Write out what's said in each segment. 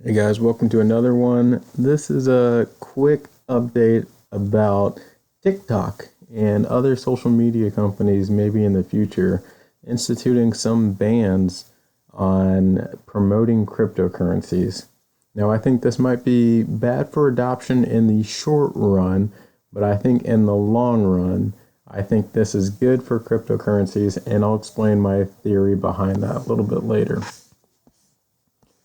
Hey guys, welcome to another one. This is a quick update about TikTok and other social media companies maybe in the future instituting some bans on promoting cryptocurrencies. Now, I think this might be bad for adoption in the short run, but I think in the long run, I think this is good for cryptocurrencies, and I'll explain my theory behind that a little bit later.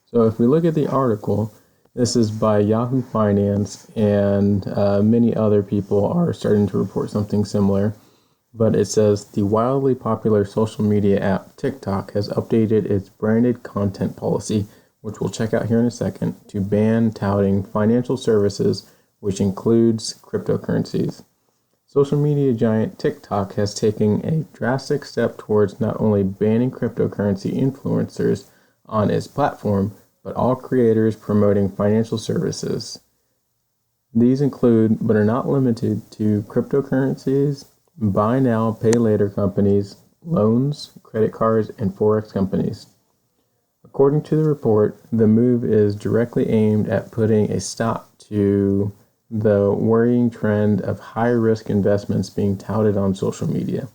So if we look at the article, this is by Yahoo Finance, and many other people are starting to report something similar. But it says the wildly popular social media app TikTok has updated its branded content policy, which we'll check out here in a second, to ban touting financial services, which includes cryptocurrencies. Social media giant TikTok has taken a drastic step towards not only banning cryptocurrency influencers on its platform, but all creators promoting financial services. These include, but are not limited to, cryptocurrencies, buy now, pay later companies, loans, credit cards, and Forex companies. According to the report, the move is directly aimed at putting a stop to the worrying trend of high-risk investments being touted on social media.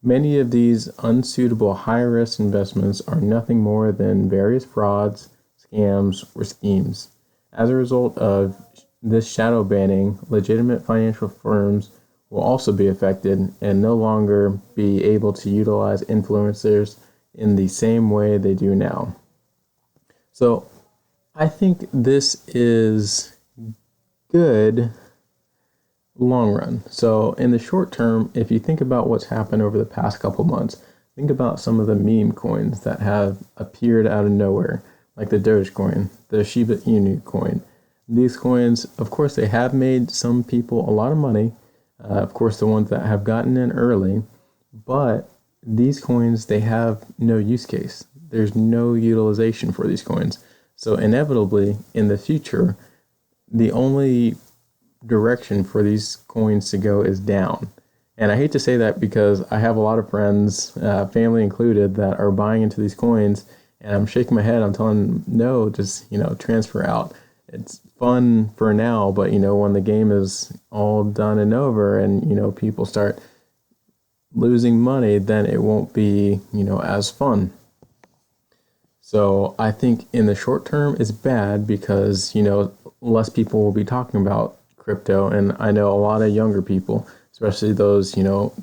Many of these unsuitable high-risk investments are nothing more than various frauds, scams, or schemes. As a result of this shadow banning, legitimate financial firms will also be affected and no longer be able to utilize influencers in the same way they do now. So I think this is good long run. So in the short term, if you think about what's happened over the past couple months, think about some of the meme coins that have appeared out of nowhere, like the Dogecoin, the Shiba Inu coin. These coins, of course, they have made some people a lot of money. Of course, the ones that have gotten in early, but these coins, they have no use case. There's no utilization for these coins. So inevitably, in the future, the only direction for these coins to go is down. And I hate to say that because I have a lot of friends, family included, that are buying into these coins, and I'm shaking my head. I'm telling them, no, just, transfer out. It's fun for now, but, when the game is all done and over and, people start losing money, then it won't be, as fun. So I think in the short term, it's bad because, less people will be talking about crypto. And I know a lot of younger people, especially those,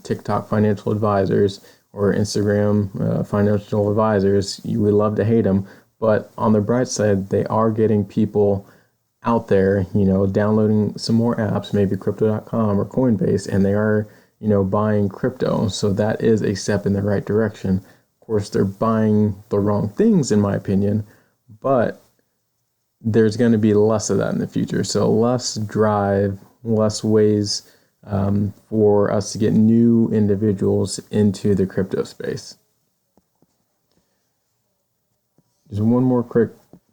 TikTok financial advisors or Instagram financial advisors, you would love to hate them. But on the bright side, they are getting people out there, downloading some more apps, maybe crypto.com or Coinbase, and they are, buying crypto. So that is a step in the right direction. Of course, they're buying the wrong things, in my opinion, but there's going to be less of that in the future. So less drive, less ways for us to get new individuals into the crypto space. Just one more quick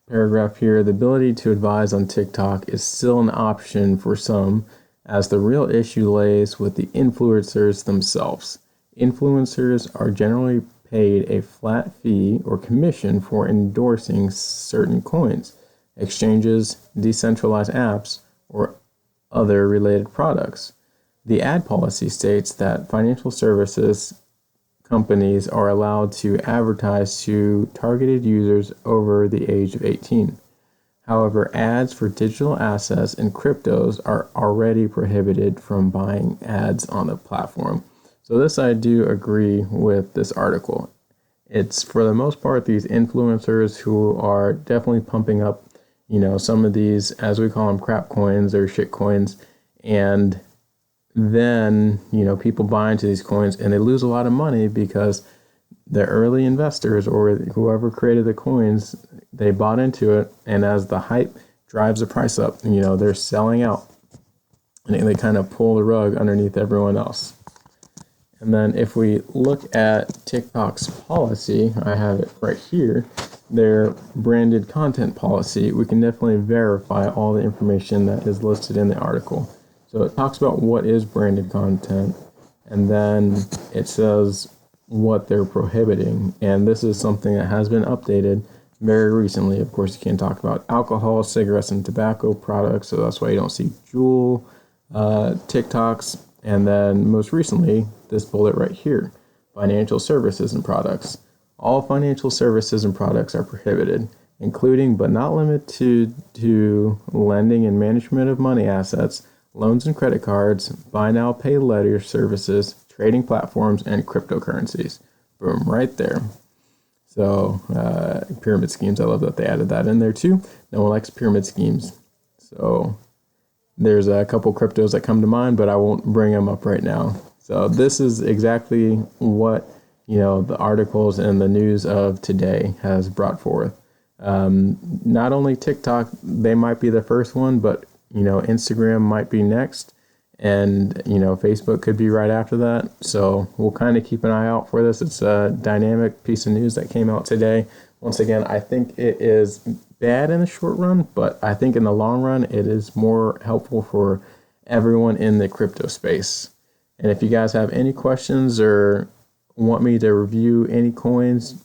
paragraph here. The ability to advise on TikTok is still an option for some, as the real issue lays with the influencers themselves. Influencers are generally paid a flat fee or commission for endorsing certain coins, exchanges, decentralized apps, or other related products. The ad policy states that financial services companies are allowed to advertise to targeted users over the age of 18. However, ads for digital assets and cryptos are already prohibited from buying ads on the platform. So this, I do agree with this article. It's for the most part these influencers who are definitely pumping up, some of these, as we call them, crap coins or shit coins, and then, people buy into these coins and they lose a lot of money because the early investors or whoever created the coins, they bought into it, and as the hype drives the price up, they're selling out and they kind of pull the rug underneath everyone else. And then if we look at TikTok's policy, I have it right here, their branded content policy, we can definitely verify all the information that is listed in the article. So it talks about what is branded content, and then it says what they're prohibiting. And this is something that has been updated very recently. Of course, you can't talk about alcohol, cigarettes, and tobacco products, so that's why you don't see Juul TikToks. And then most recently, this bullet right here, financial services and products. All financial services and products are prohibited, including but not limited to lending and management of money assets, loans and credit cards, buy now, pay later services, trading platforms, and cryptocurrencies. Boom, right there. So pyramid schemes, I love that they added that in there too. No one likes pyramid schemes. So there's a couple cryptos that come to mind, but I won't bring them up right now. So this is exactly what, the articles and the news of today has brought forth. Not only TikTok, they might be the first one, but, Instagram might be next. And, Facebook could be right after that. So we'll kind of keep an eye out for this. It's a dynamic piece of news that came out today. Once again, I think it is bad in the short run, but I think in the long run, it is more helpful for everyone in the crypto space. And if you guys have any questions or want me to review any coins,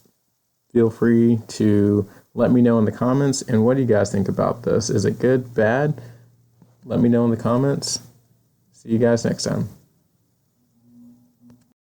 feel free to let me know in the comments. And what do you guys think about this? Is it good, bad? Let me know in the comments. See you guys next time.